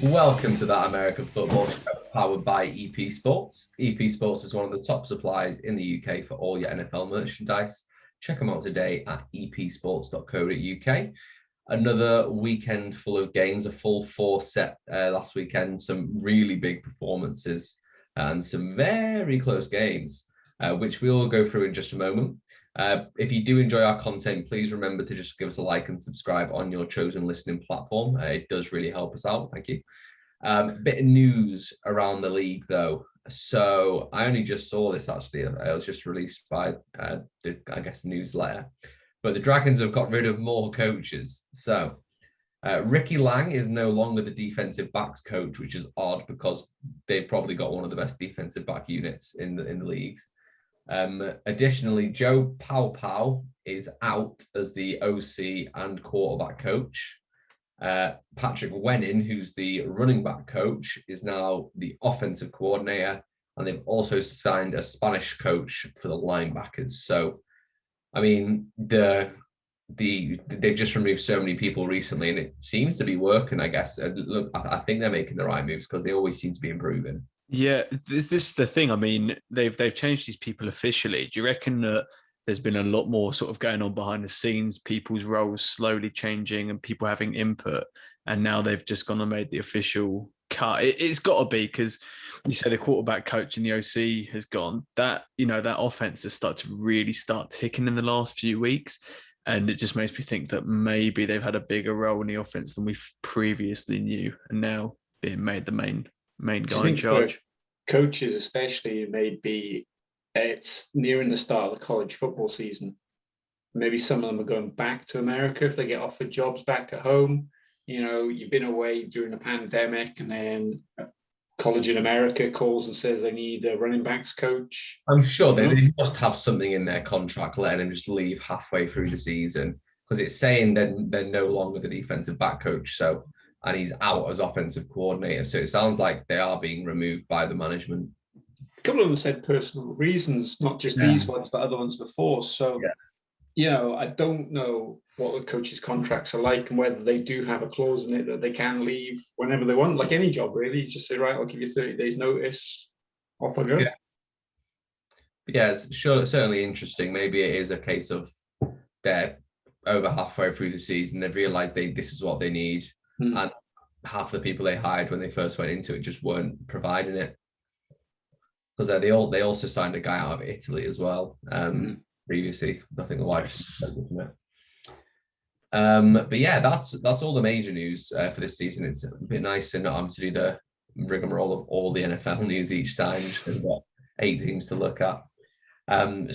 Welcome to That American Football Show, powered by EP Sports. EP Sports is one of the top suppliers in the UK for all your NFL merchandise. Check them out today at epsports.co.uk. Another weekend full of games, a full four set last weekend, some really big performances and some very close games, which we'll go through in just a moment. If you do enjoy our content, please remember to just give us a like and subscribe on your chosen listening platform. It does really help us out. Thank you. Bit of news around the league, though. So I only just saw this actually. It was just released by I guess, newsletter. But the Dragons have got rid of more coaches. So Ricky Lang is no longer the defensive backs coach, which is odd because they've probably got one of the best defensive back units in the leagues. Additionally, Joe Pau is out as the OC and quarterback coach. Patrick Wenning, who's the running back coach, is now the offensive coordinator, and they've also signed a Spanish coach for the linebackers. So, I mean, they've just removed so many people recently, and it seems to be working. I guess. Look, I think they're making the right moves because they always seem to be improving. Yeah, this is the thing. I mean, they've changed these people officially. Do you reckon that there's been a lot more sort of going on behind the scenes, people's roles slowly changing and people having input, and now they've just gone and made the official cut? It's got to be, because you say the quarterback coach and the OC has gone. That offense has started to really start ticking in the last few weeks, and it just makes me think that maybe they've had a bigger role in the offense than we previously knew, and now being made the main guy in charge. Coaches especially, maybe it's nearing the start of the college football season. Maybe some of them are going back to America if they get offered jobs back at home. You know, you've been away during the pandemic, and then college in America calls and says they need a running backs coach. I'm sure they must have something in their contract letting him just leave halfway through the season, because it's saying they're no longer the defensive back coach. So, and he's out as offensive coordinator. So it sounds like they are being removed by the management. A couple of them said personal reasons, not just these ones, but other ones before. So, you know, I don't know what the coaches' contracts are like and whether they do have a clause in it that they can leave whenever they want, like any job, really. You just say, right, I'll give you 30 days notice, off I go. Yeah, it's certainly interesting. Maybe it is a case of they're over halfway through the season, they've realised this is what they need. And half the people they hired when they first went into it just weren't providing it, because they also signed a guy out of Italy as well previously. I think the wife said, isn't it? But yeah, that's all the major news for this season. It's a bit nice and not having to do the rigmarole of all the NFL news each time. Just got 8 teams to look at.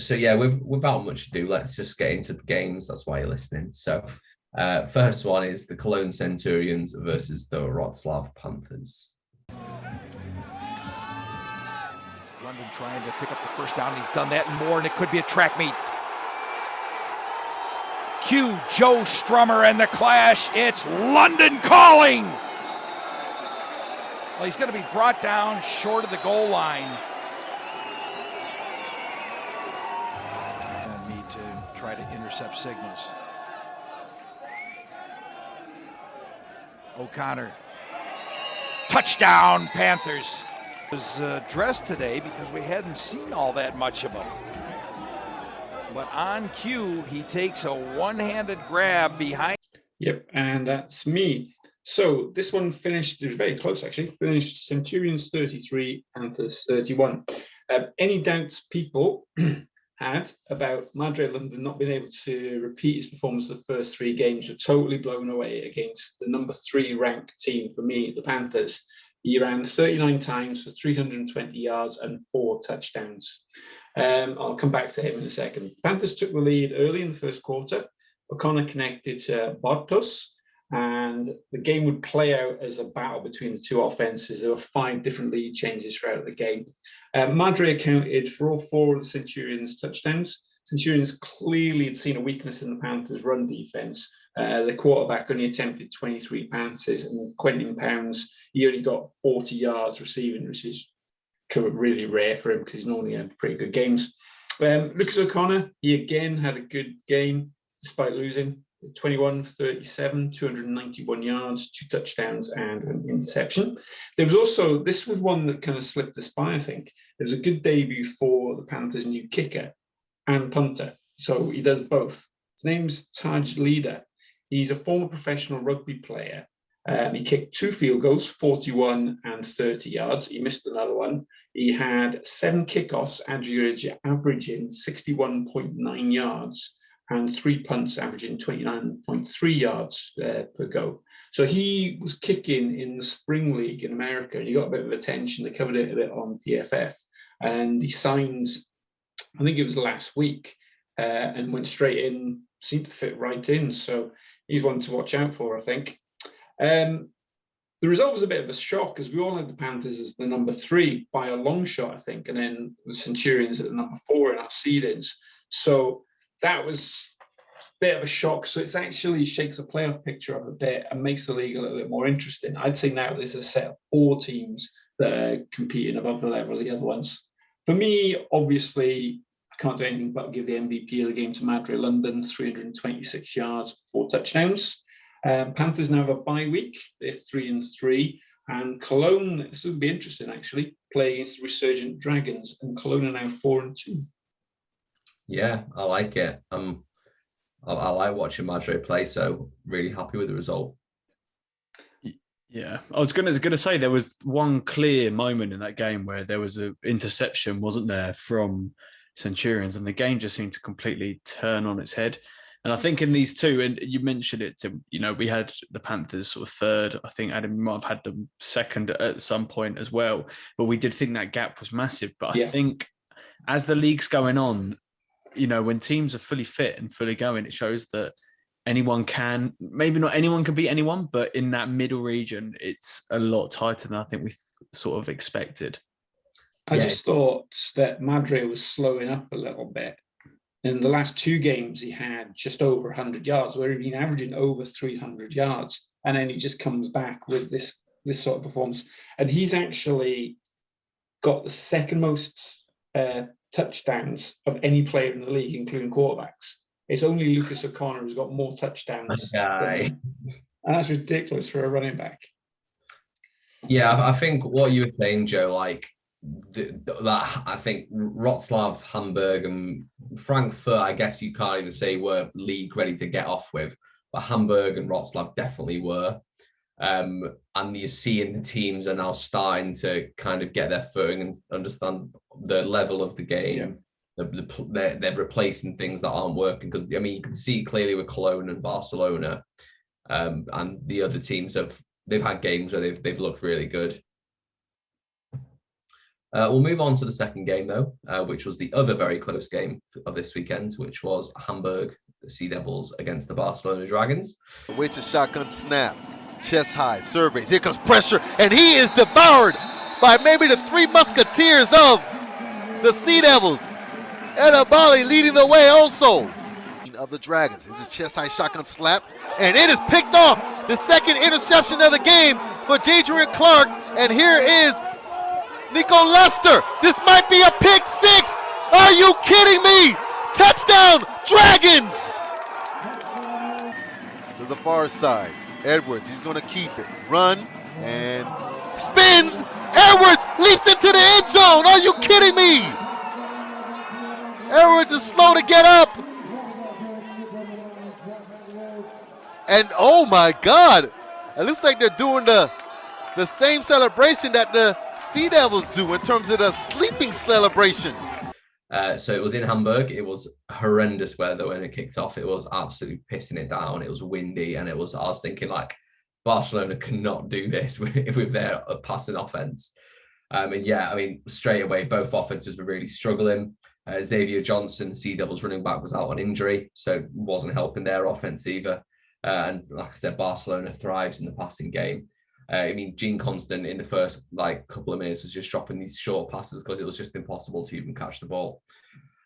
So yeah, without much ado, let's just get into the games. That's why you're listening. So first one is the Cologne Centurions versus the Wroclaw Panthers. London trying to pick up the first down. He's done that and more, and it could be a track meet. Cue Joe Strummer and the Clash. It's London calling. Well, he's going to be brought down short of the goal line. And me to try to intercept signals. O'Connor. Touchdown, Panthers. Was dressed today because we hadn't seen all that much of him. But on cue, he takes a one-handed grab behind. Yep, and that's me. So this one finished, it was very close actually, finished Centurions 33, Panthers 31. Any doubts people had about Madrid London not being able to repeat his performance of the first 3 games were totally blown away against the number 3 ranked team for me, the Panthers. He ran 39 times for 320 yards and 4 touchdowns. I'll come back to him in a second. Panthers took the lead early in the first quarter. O'Connor connected to Bartos, and the game would play out as a battle between the 2 offenses. There were 5 different lead changes throughout the game. Madre accounted for all 4 of the Centurions' touchdowns. Centurions clearly had seen a weakness in the Panthers' run defense. The quarterback only attempted 23 passes, and Quentin Pounds, he only got 40 yards receiving, which is really rare for him because he's normally had pretty good games. Lucas O'Connor, he again had a good game despite losing. 21 for 37, 291 yards, 2 touchdowns, and an interception. There was also, this was one that kind of slipped us by, I think. There was a good debut for the Panthers' new kicker and punter. So he does both. His name's Taj Leader. He's a former professional rugby player. He kicked 2 field goals, 41 and 30 yards. He missed another one. He had 7 kickoffs, averaging 61.9 yards, and 3 punts, averaging 29.3 yards per go. So he was kicking in the Spring League in America, and he got a bit of attention. They covered it a bit on PFF, and he signed, I think it was last week, and went straight in, seemed to fit right in. So he's one to watch out for, I think. The result was a bit of a shock, as we all had the Panthers as the number 3 by a long shot, I think, and then the Centurions at the number 4 in our seedings. So that was a bit of a shock. So it's actually shakes the playoff picture up a bit and makes the league a little bit more interesting. I'd say now there's a set of 4 teams that are competing above the level of the other ones. For me, obviously, I can't do anything but give the MVP of the game to Madrid London, 326 yards, 4 touchdowns. Panthers now have a bye week. They're 3-3. And Cologne, this will be interesting actually, play against Resurgent Dragons, and Cologne are now 4-2. Yeah, I like it. I like watching Madrid play, so really happy with the result. Yeah, I was gonna say there was one clear moment in that game where there was an interception, wasn't there, from Centurions, and the game just seemed to completely turn on its head. And I think in these two, and you mentioned it, Tim, we had the Panthers sort of 3rd. I think Adam might have had them 2nd at some point as well. But we did think that gap was massive. But I think as the league's going on, when teams are fully fit and fully going, it shows that anyone can, maybe not anyone can beat anyone, but in that middle region, it's a lot tighter than I think we sort of expected. I just thought that Madrid was slowing up a little bit. In the last 2 games, he had just over 100 yards, where he'd been averaging over 300 yards. And then he just comes back with this sort of performance. And he's actually got the 2nd most touchdowns of any player in the league, including quarterbacks. It's only Lucas O'Connor who's got more touchdowns. And that's ridiculous for a running back. Yeah, I think what you were saying, Joe, like, that I think Wroclaw, Hamburg, and Frankfurt, I guess you can't even say were league ready to get off with, but Hamburg and Wroclaw definitely were. And you're seeing the teams are now starting to kind of get their footing and understand the level of the game. Yeah. They're replacing things that aren't working, because you can see clearly with Cologne and Barcelona, and the other teams they've had games where they've looked really good. We'll move on to the second game, though, which was the other very close game of this weekend, which was Hamburg Sea Devils against the Barcelona Dragons. Waits a shotgun snap, chest high, surveys. Here comes pressure, and he is devoured by maybe the 3 musketeers of the Sea Devils. Edabali leading the way also. Of the Dragons. It's a chest high shotgun slap, and it is picked off. The 2nd interception of the game for Jadrian Clark, and here is Nico Lester. This might be a pick 6. Are you kidding me? Touchdown, Dragons! To the far side, Edwards, he's going to keep it. Run, and spins. Edwards leaps into the end zone. Are you kidding me? Edwards is slow to get up. And oh my God, it looks like they're doing the same celebration that the Sea Devils do in terms of the sleeping celebration. So it was in Hamburg. It was horrendous weather when it kicked off. It was absolutely pissing it down. It was windy, and I was thinking, like, Barcelona cannot do this with their passing offense. Straight away, both offenses were really struggling. Xavier Johnson, Sea Devils running back, was out on injury, so it wasn't helping their offense either. And like I said, Barcelona thrives in the passing game. Gene Constant in the first couple of minutes was just dropping these short passes because it was just impossible to even catch the ball.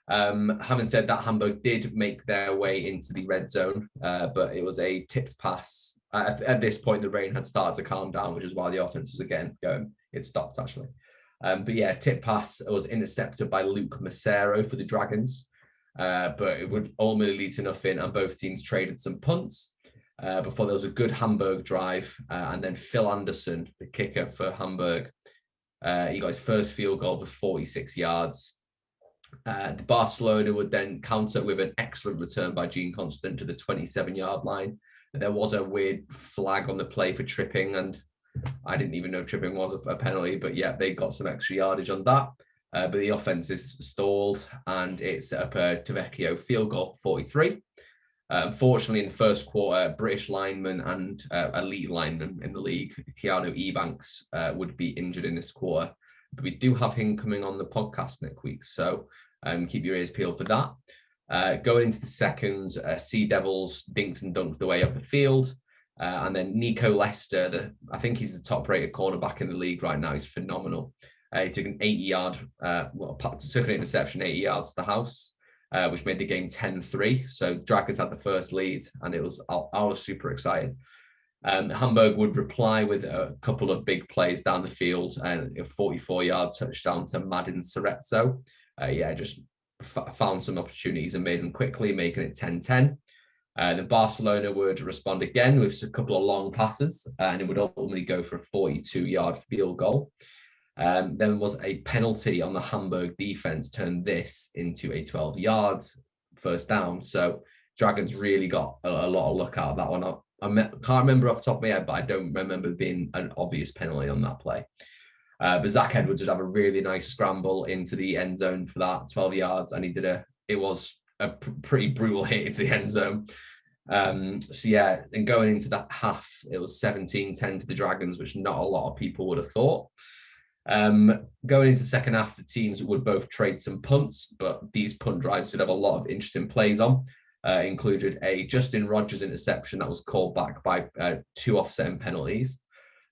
Having said that, Hamburg did make their way into the red zone, but it was a tipped pass. At this point, the rain had started to calm down, which is why the offense was again going. It stopped, actually. Tipped pass was intercepted by Luke Macero for the Dragons. but it would ultimately lead to nothing, and both teams traded some punts before there was a good Hamburg drive, and then Phil Anderson, the kicker for Hamburg, he got his first field goal for 46 yards. The Barcelona would then counter with an excellent return by Jean Constant to the 27-yard line. There was a weird flag on the play for tripping, and I didn't even know tripping was a penalty, but yeah, they got some extra yardage on that. But the offense is stalled, and it set up a Tavecchio field goal, 43. Unfortunately, in the first quarter, British lineman and elite lineman in the league, Keanu Ebanks, would be injured in this quarter. But we do have him coming on the podcast next week, so keep your ears peeled for that. Going into the second, Sea Devils dinked and dunked the way up the field. And then Nico Lester, I think he's the top-rated cornerback in the league right now. He's phenomenal. He took an 80-yard, took an interception 80 yards to the house, which made the game 10-3. So Dragons had the first lead, and I was super excited. Hamburg would reply with a couple of big plays down the field, and a 44-yard touchdown to Madin Cerezo. Just found some opportunities and made them quickly, making it 10-10. Then Barcelona would respond again with a couple of long passes, and it would ultimately go for a 42-yard field goal. Then was a penalty on the Hamburg defense, turned this into a 12-yard first down. So Dragons really got a lot of luck out of that one. I can't remember off the top of my head, but I don't remember being an obvious penalty on that play. But Zach Edwards would have a really nice scramble into the end zone for that 12 yards, and it was a pretty brutal hit into the end zone. And going into that half, it was 17-10 to the Dragons, which not a lot of people would have thought. Going into the second half, the teams would both trade some punts, but these punt drives did have a lot of interesting plays on. Included a Justin Rogers interception that was called back by 2 offsetting penalties.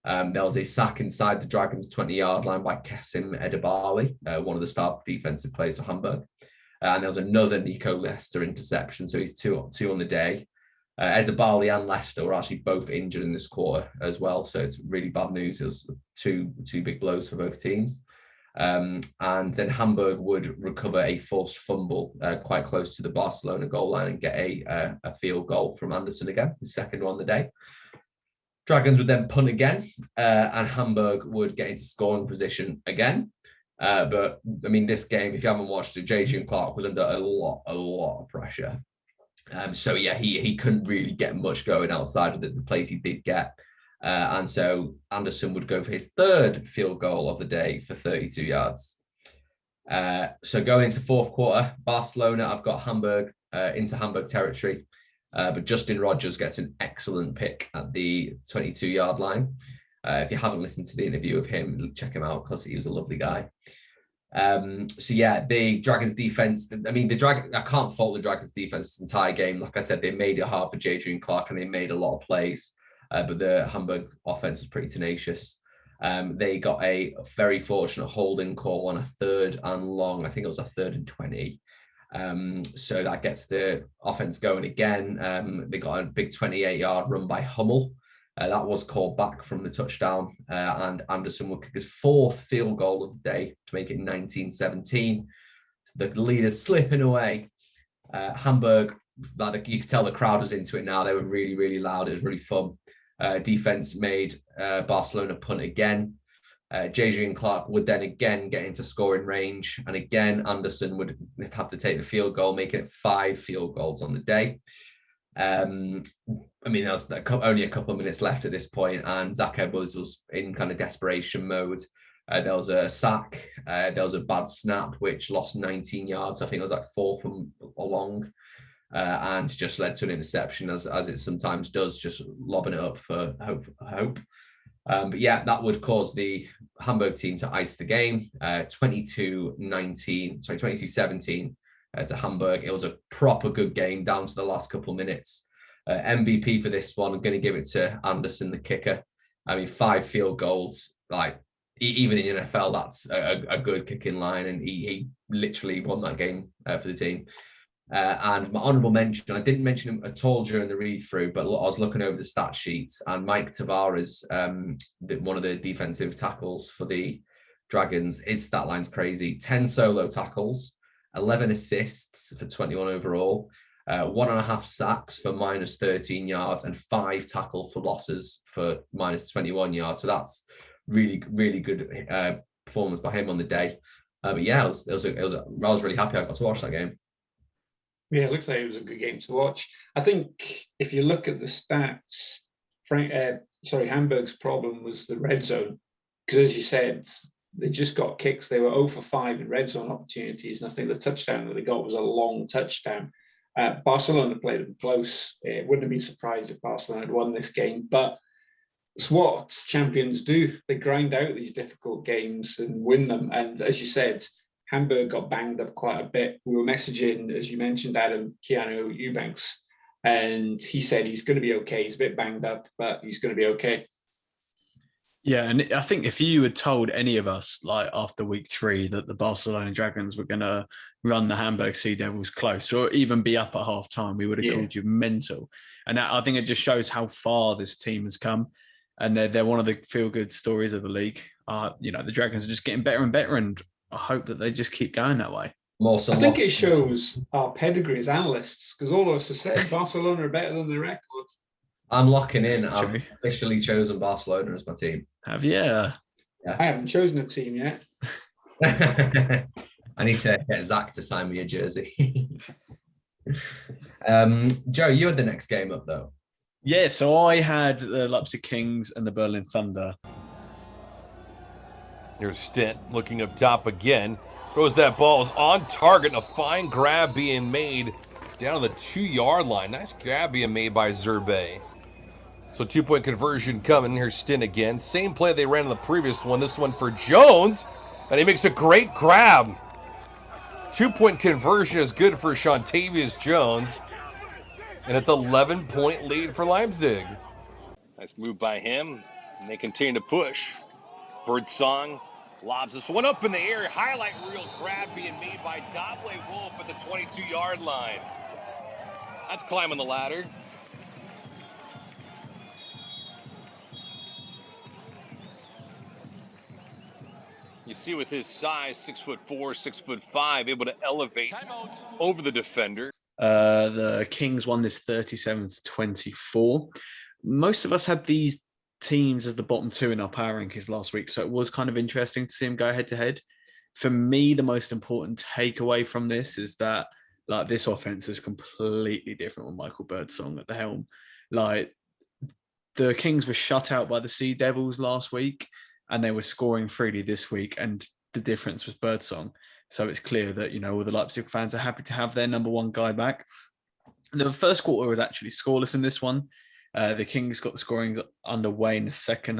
There was a sack inside the Dragons' 20-yard line by Kasim Edebali, one of the star defensive players for Hamburg. And there was another Nico Lester interception, so he's two on the day. Edebali and Lester were actually both injured in this quarter as well, so it's really bad news. It was two big blows for both teams. And then Hamburg would recover a forced fumble quite close to the Barcelona goal line and get a field goal from Anderson again, the second one of the day. Dragons would then punt again, and Hamburg would get into scoring position again. But I mean, this game, if you haven't watched it, J.J. Clark was under a lot of pressure. He couldn't really get much going outside of the plays he did get. And so Anderson would go for his third field goal of the day for 32 yards. So going into fourth quarter, Barcelona, I've got Hamburg into Hamburg territory. But Justin Rogers gets an excellent pick at the 22-yard line. If you haven't listened to the interview with him, check him out because he was a lovely guy. The Dragons defense, I can't fault the Dragons defense this entire game. Like I said, they made it hard for J.J. Clark and they made a lot of plays, but the Hamburg offense was pretty tenacious. They got a very fortunate holding call on a 3rd and long. I think it was a 3rd and 20. So that gets the offense going again. They got a big 28-yard run by Hummel. That was called back from the touchdown, and Anderson would kick his 4th field goal of the day to make it 19-17. The lead is slipping away. Hamburg, you could tell the crowd was into it now. They were really, really loud. It was really fun. Defense made Barcelona punt again. J.J. and Clark would then again get into scoring range, and again Anderson would have to take the field goal, making it 5 field goals on the day. There was only a couple of minutes left at this point, and Zach Edwards was in kind of desperation mode. There was a sack, there was a bad snap which lost 19 yards. I think it was like 4 from along, and just led to an interception, as it sometimes does, just lobbing it up for hope. That would cause the Hamburg team to ice the game, 22-17 to Hamburg. It was a proper good game down to the last couple of minutes. MVP for this one, I'm going to give it to Anderson, the kicker. 5 field goals, like even in the NFL, that's a good kicking line, and he literally won that game for the team. And my honourable mention, I didn't mention him at all during the read-through, but I was looking over the stat sheets, and Mike Tavares, one of the defensive tackles for the Dragons, his stat line's crazy. 10 solo tackles, 11 assists for 21 overall, 1.5 sacks for minus 13 yards, and 5 tackle for losses for minus 21 yards. So that's really, really good performance by him on the day. But yeah, I was really happy I got to watch that game. Yeah, it looks like it was a good game to watch. I think if you look at the stats, Hamburg's problem was the red zone, because as you said, they just got kicks. They were 0 for 5 in red zone opportunities, and I think the touchdown that they got was a long touchdown. Barcelona played them close. It wouldn't have been surprised if Barcelona had won this game, but it's what champions do. They grind out these difficult games and win them. And as you said, Hamburg got banged up quite a bit. We were messaging, as you mentioned, Adam, Keanu Eubanks, and he said he's going to be okay. He's a bit banged up, but he's going to be okay. Yeah, and I think if you had told any of us, like after week 3, that the Barcelona Dragons were going to run the Hamburg Sea Devils close or even be up at half time, we would have called you mental. And I think it just shows how far this team has come. And they're one of the feel-good stories of the league. The Dragons are just getting better and better, and I hope that they just keep going that way. I think it shows our pedigree as analysts, because all of us have said Barcelona are better than their records. I'm locking in. I've officially chosen Barcelona as my team. Have you? Yeah. I haven't chosen a team yet. I need to get Zach to sign me a jersey. Joe, you had the next game up, though. Yeah, so I had the Leipzig Kings and the Berlin Thunder. Here's Stint looking up top again. Throws that ball, is on target, and a fine grab being made down on the 2-yard line. Nice grab being made by Zerbe. So 2-point conversion coming. Here's Stint again. Same play they ran in the previous one. This one for Jones. And he makes a great grab. 2-point conversion is good for Shontavious Jones. And it's 11-point lead for Leipzig. Nice move by him. And they continue to push. Birdsong lobs this one up in the air. Highlight reel grab being made by Doble Wolf at the 22-yard line. That's climbing the ladder. You see with his size, 6'4", 6'5", able to elevate over the defender. The Kings won this 37-24. Most of us had these teams as the bottom 2 in our power rankings last week, so it was kind of interesting to see them go head to head. For me, the most important takeaway from this is that this offense is completely different with Michael Birdsong at the helm. The Kings were shut out by the Sea Devils last week, and they were scoring freely this week, and the difference was Birdsong. So it's clear that, all the Leipzig fans are happy to have their number 1 guy back. The first quarter was actually scoreless in this one. The Kings got the scoring underway in the second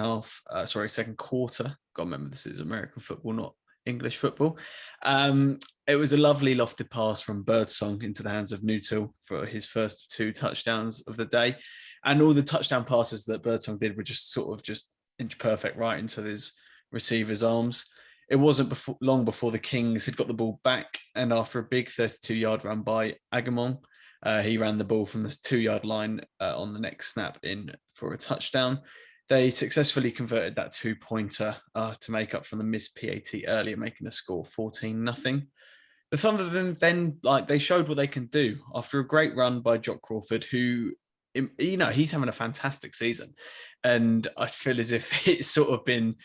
quarter. Got to remember, this is American football, not English football. It was a lovely lofted pass from Birdsong into the hands of Nuttall for his first 2 touchdowns of the day. And all the touchdown passes that Birdsong did were just inch perfect right into his receiver's arms. It wasn't long before the Kings had got the ball back, and after a big 32-yard run by Agamon, he ran the ball from the 2-yard line on the next snap in for a touchdown. They successfully converted that 2-pointer to make up from the missed PAT earlier, making the score 14-0. The Thunder then they showed what they can do after a great run by Jock Crawford, who, he's having a fantastic season. And I feel as if it's sort of been,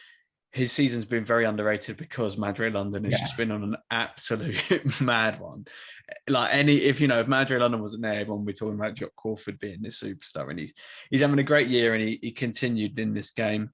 his season's been very underrated because Madrid London has just been on an absolute mad one. If Madrid London wasn't there, everyone would be talking about Jock Crawford being this superstar, and he's having a great year, and he continued in this game.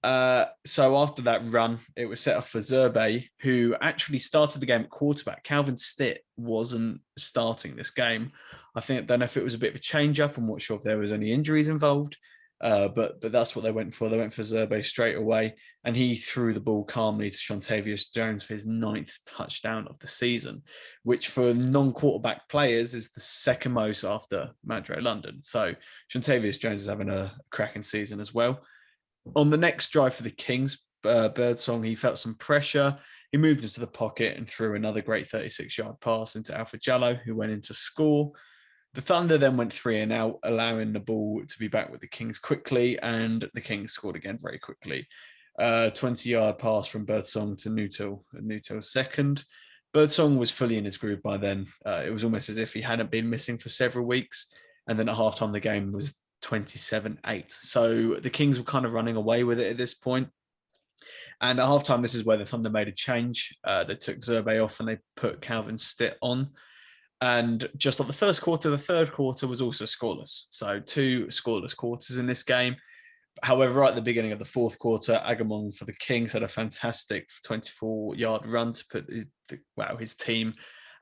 So after that run, it was set up for Zerbe, who actually started the game at quarterback. Calvin Stitt wasn't starting this game. I don't know if it was a bit of a change up. I'm not sure if there was any injuries involved. But that's what they went for. They went for Zerbe straight away, and he threw the ball calmly to Shontavious Jones for his 9th touchdown of the season, which for non-quarterback players is the second most after Madrid London. So Shontavious Jones is having a cracking season as well. On the next drive for the Kings, Birdsong, he felt some pressure. He moved into the pocket and threw another great 36-yard pass into Alfred Jallo, who went in to score. The Thunder then went 3 and out, allowing the ball to be back with the Kings quickly, and the Kings scored again very quickly. 20-yard pass from Birdsong to Nuttall, Nuttall's second. Birdsong was fully in his groove by then. It was almost as if he hadn't been missing for several weeks. And then at halftime, the game was 27-8. So the Kings were kind of running away with it at this point. And at halftime, this is where the Thunder made a change. They took Zerbe off and they put Calvin Stitt on. And just like the first quarter, the third quarter was also scoreless. So 2 scoreless quarters in this game. However, right at the beginning of the fourth quarter, Agamon for the Kings had a fantastic 24-yard run to put his team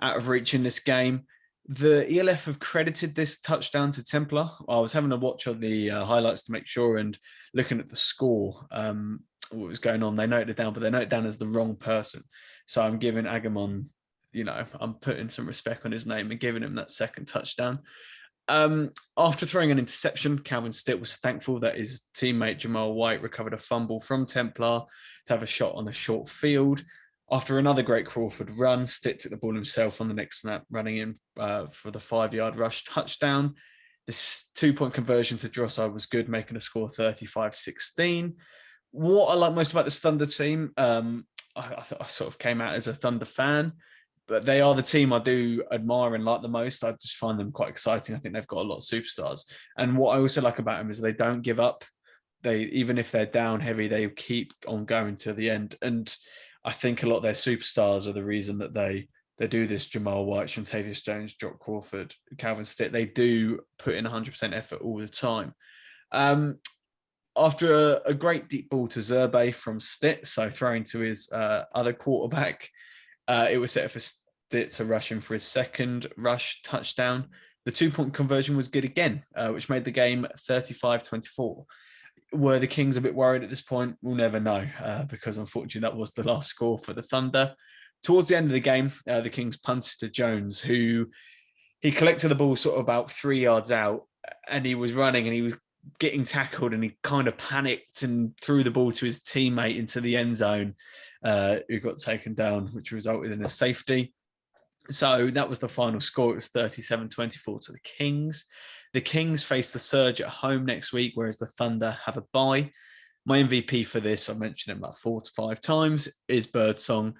out of reach in this game. The ELF have credited this touchdown to Templar. I was having a watch of the highlights to make sure, and looking at the score, what was going on. They noted it down, but they note it down as the wrong person. So I'm giving Agamon, I'm putting some respect on his name and giving him that second touchdown. After throwing an interception, Calvin Stitt was thankful that his teammate Jamal White recovered a fumble from Templar to have a shot on a short field. After another great Crawford run, Stitt took the ball himself on the next snap, running in for the 5-yard rush touchdown. This 2-point conversion to Drossard was good, making the score 35-16. What I like most about this Thunder team, I sort of came out as a Thunder fan, but they are the team I do admire and like the most. I just find them quite exciting. I think they've got a lot of superstars. And what I also like about them is they don't give up. Even if they're down heavy, they keep on going to the end. And I think a lot of their superstars are the reason that they do this. Jamal White, Shantavius Jones, Jock Crawford, Calvin Stitt. They do put in 100% effort all the time. After a great deep ball to Zerbe from Stitt, so throwing to his other quarterback, it was set for Stitt to rush in for his second rush touchdown. The 2-point conversion was good again, which made the game 35-24. Were the Kings a bit worried at this point? We'll never know, because unfortunately that was the last score for the Thunder. Towards the end of the game, the Kings punted to Jones, who he collected the ball sort of about 3 yards out, and he was running and he was getting tackled, and he kind of panicked and threw the ball to his teammate into the end zone, who got taken down, which resulted in a safety. So that was the final score. It was 37-24 to the Kings. The Kings face the Surge at home next week, whereas the Thunder have a bye. My MVP for this, I've mentioned him about 4 to 5 times, is Birdsong.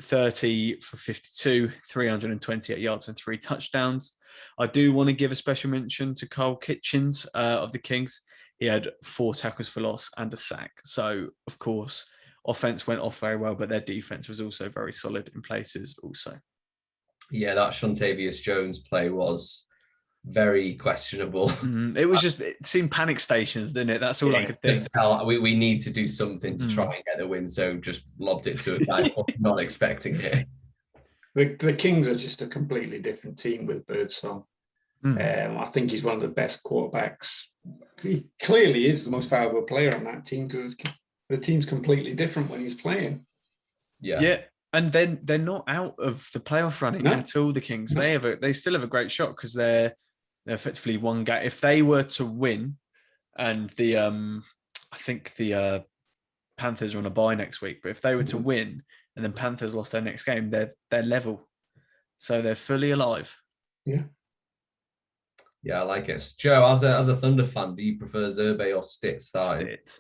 30 for 52, 328 yards and 3 touchdowns. I do want to give a special mention to Carl Kitchens of the Kings. He had 4 tackles for loss and a sack. So, of course, offense went off very well, but their defense was also very solid in places also. Yeah, that Shantavius Jones play was very questionable. It seemed panic stations, didn't it? That's all I could think. We need to do something to try and get the win, so just lobbed it to a guy not expecting it. The Kings are just a completely different team with Birdsong. I think he's one of the best quarterbacks. He clearly is the most valuable player on that team because the team's completely different when he's playing. Yeah. And then they're not out of the playoff running at all, the Kings. No. They still have a great shot because they're effectively one game. If they were to win, and I think the Panthers are on a bye next week, but if they were to win and then Panthers lost their next game, they're level. So they're fully alive. Yeah. Yeah, I like it. Joe, as a Thunder fan, do you prefer Zerbe or Stitt starting? Stitt.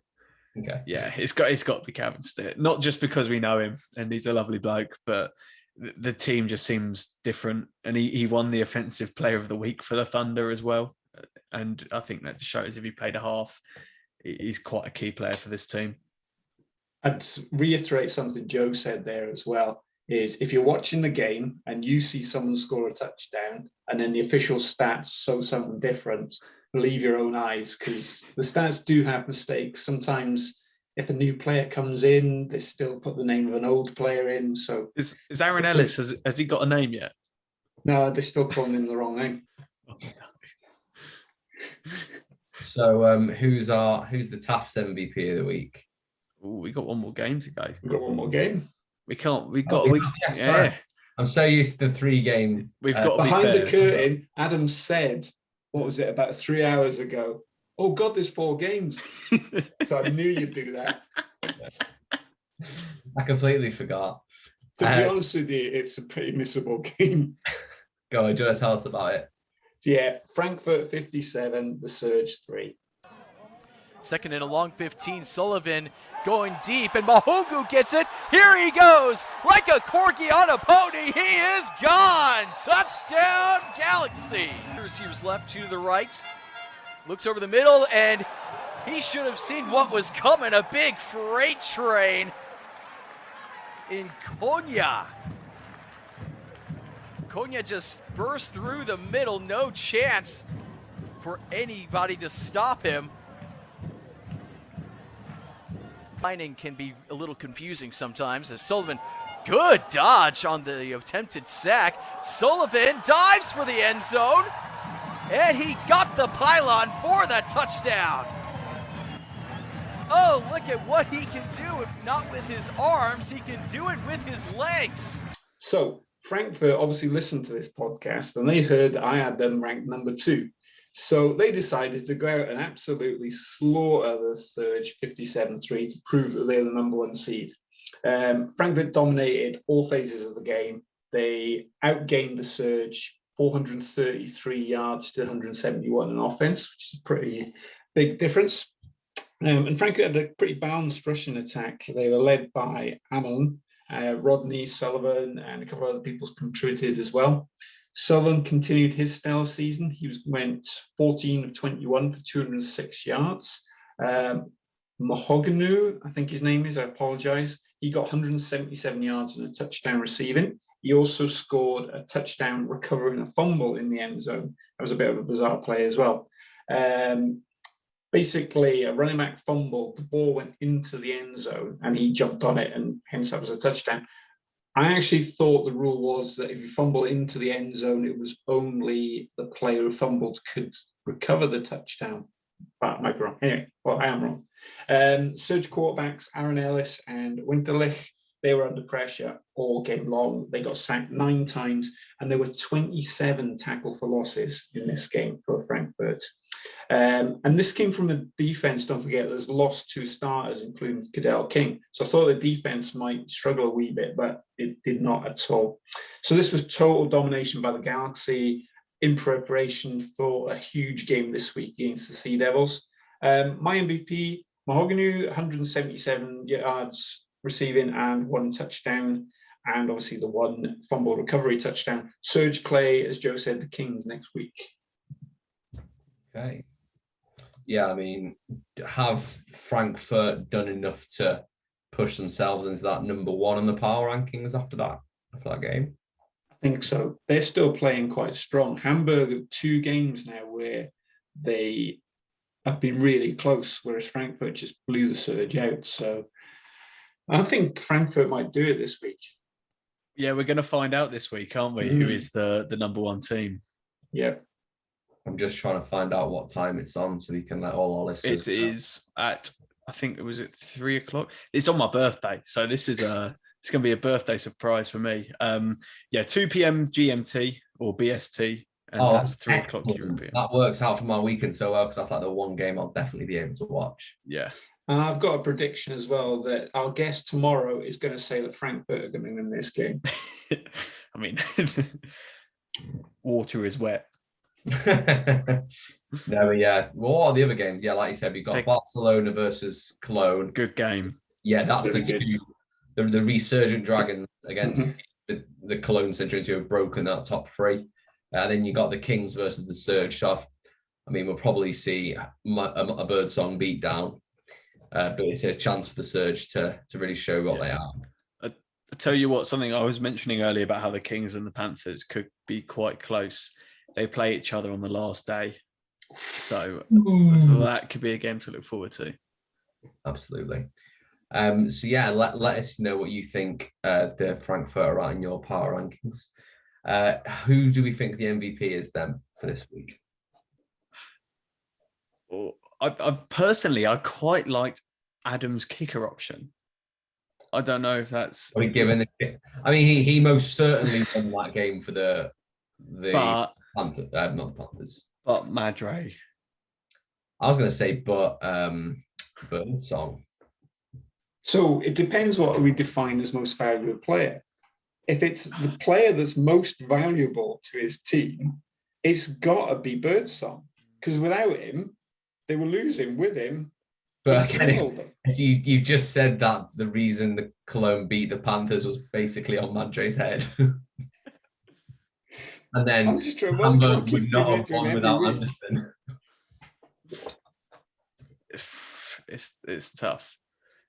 Okay. Yeah, it's got to be Calvin Stitt. Not just because we know him and he's a lovely bloke, but the team just seems different. And he won the Offensive Player of the Week for the Thunder as well. And I think that shows if he played a half, he's quite a key player for this team. I'd reiterate something Joe said there as well, is if you're watching the game and you see someone score a touchdown and then the official stats show something different, believe your own eyes, because the stats do have mistakes. Sometimes if a new player comes in, they still put the name of an old player in. So is Aaron Ellis, has he got a name yet? No, they're still calling him the wrong name. Oh, no. So who's the Taft's MVP of the week? Oh, we got one more game to go. We've got one more game. Sorry. I'm so used to the 3 games. We've got to behind be the curtain. Adam said, what was it, about 3 hours ago? Oh God, there's 4 games. So I knew you'd do that. I completely forgot. To be honest with you, it's a pretty missable game. Go on, Joe, tell us about it. Yeah, Frankfurt 57, the Surge 3. Second and a long 15. Sullivan going deep, and Mahungu gets it. Here he goes, like a corgi on a pony. He is gone. Touchdown, Galaxy. Receivers left to the right. Looks over the middle, and he should have seen what was coming. A big freight train in Konya. Konya just burst through the middle. No chance for anybody to stop him. Lining can be a little confusing sometimes as Sullivan, good dodge on the attempted sack. Sullivan dives for the end zone, and he got the pylon for that touchdown. Oh, look at what he can do. If not with his arms, he can do it with his legs. So Frankfurt obviously listened to this podcast, and they heard that I had them ranked number 2. So they decided to go out and absolutely slaughter the Surge 57-3 to prove that they're the number 1 seed. Frankfurt dominated all phases of the game. They outgained the Surge 433 yards to 171 in offense, which is a pretty big difference. And Frankfurt had a pretty balanced rushing attack. They were led by Amon, Rodney, Sullivan, and a couple of other people contributed as well. Sullivan continued his stellar season. He went 14 of 21 for 206 yards. Mahoganu, I think his name is, I apologize. He got 177 yards and a touchdown receiving. He also scored a touchdown recovering a fumble in the end zone. That was a bit of a bizarre play as well. Basically, a running back fumbled, the ball went into the end zone, and he jumped on it, and hence that was a touchdown. I actually thought the rule was that if you fumble into the end zone, it was only the player who fumbled could recover the touchdown. But I might be wrong. Anyway, well, I am wrong. Surge quarterbacks, Aaron Ellis and Winterlich, they were under pressure all game long. They got sacked 9 times, and there were 27 tackle for losses in this game for Frankfurt. And this came from a defense, don't forget, that's lost 2 starters, including Cadell King. So I thought the defense might struggle a wee bit, but it did not at all. So this was total domination by the Galaxy in preparation for a huge game this week against the Sea Devils. My MVP, Mahogany, 177 yards receiving and 1 touchdown, and obviously the 1 fumble recovery touchdown. Surge play, as Joe said, the Kings next week. Okay. Yeah, I mean, have Frankfurt done enough to push themselves into that number 1 in the power rankings after that game? I think so. They're still playing quite strong. Hamburg have 2 games now where they have been really close, whereas Frankfurt just blew the Surge out. So I think Frankfurt might do it this week. Yeah, we're going to find out this week, aren't we? Who is the number 1 team? Yeah. I'm just trying to find out what time it's on so we can let all our listeners It is at, I think it was at 3 o'clock. It's on my birthday. So this is it's going to be a birthday surprise for me. 2 p.m. GMT or BST. And that's 3 o'clock European. That works out for my weekend so well because that's like the one game I'll definitely be able to watch. Yeah. And I've got a prediction as well that our guest tomorrow is going to say that Frankfurt are going to win this game. I mean, water is wet. No, yeah. What are the other games? Yeah, like you said, we've got Barcelona versus Cologne. Good game. Yeah, that's the resurgent Dragons against the Cologne Centurions who have broken that top 3. And then you got the Kings versus the Surge. So I mean, we'll probably see a Birdsong beat down, but it's a chance for the Surge to really show what they are. I tell you what, something I was mentioning earlier about how the Kings and the Panthers could be quite close. They play each other on the last day. So that could be a game to look forward to. Absolutely. So yeah, let us know what you think the Frankfurt are in your power rankings. Who do we think the MVP is then for this week? I personally, I quite liked Adam's kicker option. I don't know if that's... I mean, he most certainly won that game for the Panthers, not the Panthers. But Madre. I was going to say, Birdsong. So it depends what we define as most valuable player. If it's the player that's most valuable to his team, it's got to be Birdsong. Because without him, they were losing. With him, But It's again, normal, though. if you've just said that the reason the Cologne beat the Panthers was basically on Mandre's head. And then I'm just trying to Hamburg keep would not have doing won every without week. Anderson. It's tough.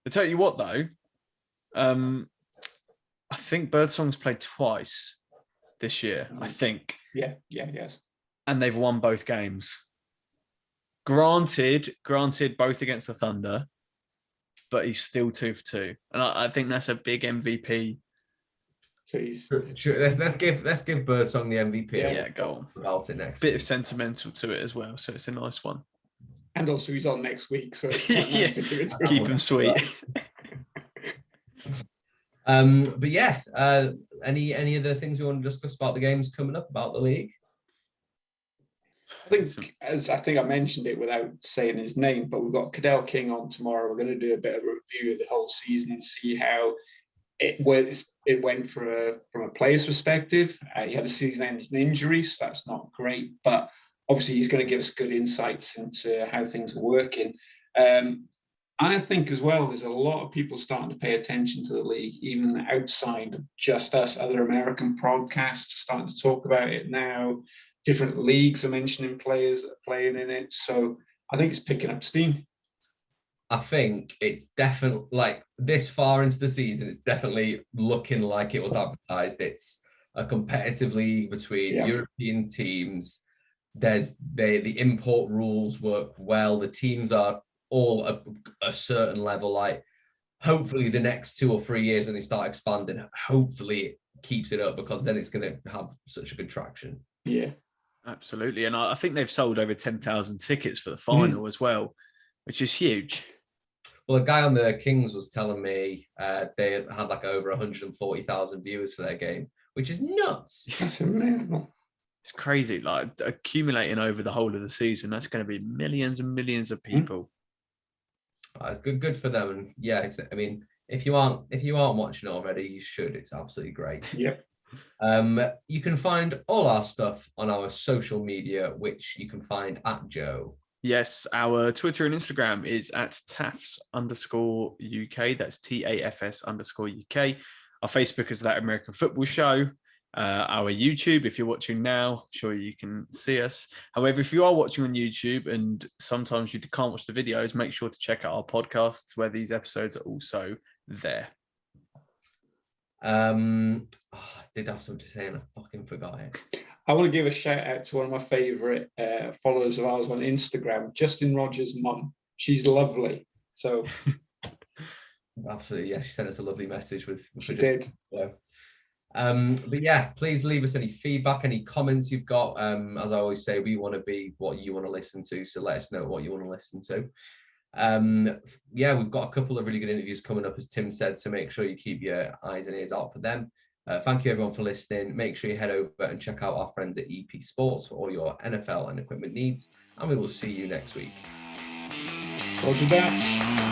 I tell you what, though, I think Birdsong's played twice this year. I think. Yes. And they've won both games. Granted, both against the Thunder, but he's still 2 for 2, and I think that's a big MVP. Please. Sure. Let's give Birdsong the MVP. Yeah, go on. About it next. Bit of sentimental to it as well, so it's a nice one. And also, he's on next week, so it's quite nice to give it to Keep him. him sweet. But yeah, any other things we want to discuss about the games coming up, about the league? I think I mentioned it without saying his name, but we've got Cadell King on tomorrow. We're going to do a bit of a review of the whole season and see how it went from a player's perspective. He had a season-ending injury, so that's not great. But obviously, he's going to give us good insights into how things are working. I think as well, there's a lot of people starting to pay attention to the league, even outside of just us. Other American podcasts are starting to talk about it now. Different leagues are mentioning players that are playing in it. So I think it's picking up steam. I think it's definitely, like, this far into the season, it's definitely looking like it was advertised. It's a competitive league between European teams. There's the import rules work well. The teams are all a certain level. Like, hopefully the next 2 or 3 years when they start expanding, hopefully it keeps it up, because then it's going to have such a good traction. Yeah, absolutely. And I think they've sold over 10,000 tickets for the final as well, which is huge. Well, a guy on the Kings was telling me they had like over 140,000 viewers for their game, which is nuts. That's amazing. It's crazy. Like, accumulating over the whole of the season, that's going to be millions and millions of people. It's good for them. And yeah, I mean, if you aren't watching already, you should. It's absolutely great. Yep. You can find all our stuff on our social media, which you can find at Joe. Yes, our Twitter and Instagram is at TAFS_UK. That's TAFS_UK. Our Facebook is That American Football Show. Our YouTube, if you're watching now, sure you can see us. However, if you are watching on YouTube and sometimes you can't watch the videos, make sure to check out our podcasts where these episodes are also there. I did have something to say and I fucking forgot it. I want to give a shout out to one of my favourite followers of ours on Instagram, Justin Rogers' mum. She's lovely. So absolutely, yeah, she sent us a lovely message with she did. But yeah, please leave us any feedback, any comments you've got. As I always say, we want to be what you want to listen to, so let us know what you want to listen to. Yeah, we've got a couple of really good interviews coming up, as Tim said, so make sure you keep your eyes and ears out for them. Thank you everyone for listening. Make sure you head over and check out our friends at EP Sports for all your NFL and equipment needs, and we will see you next week. Roger that.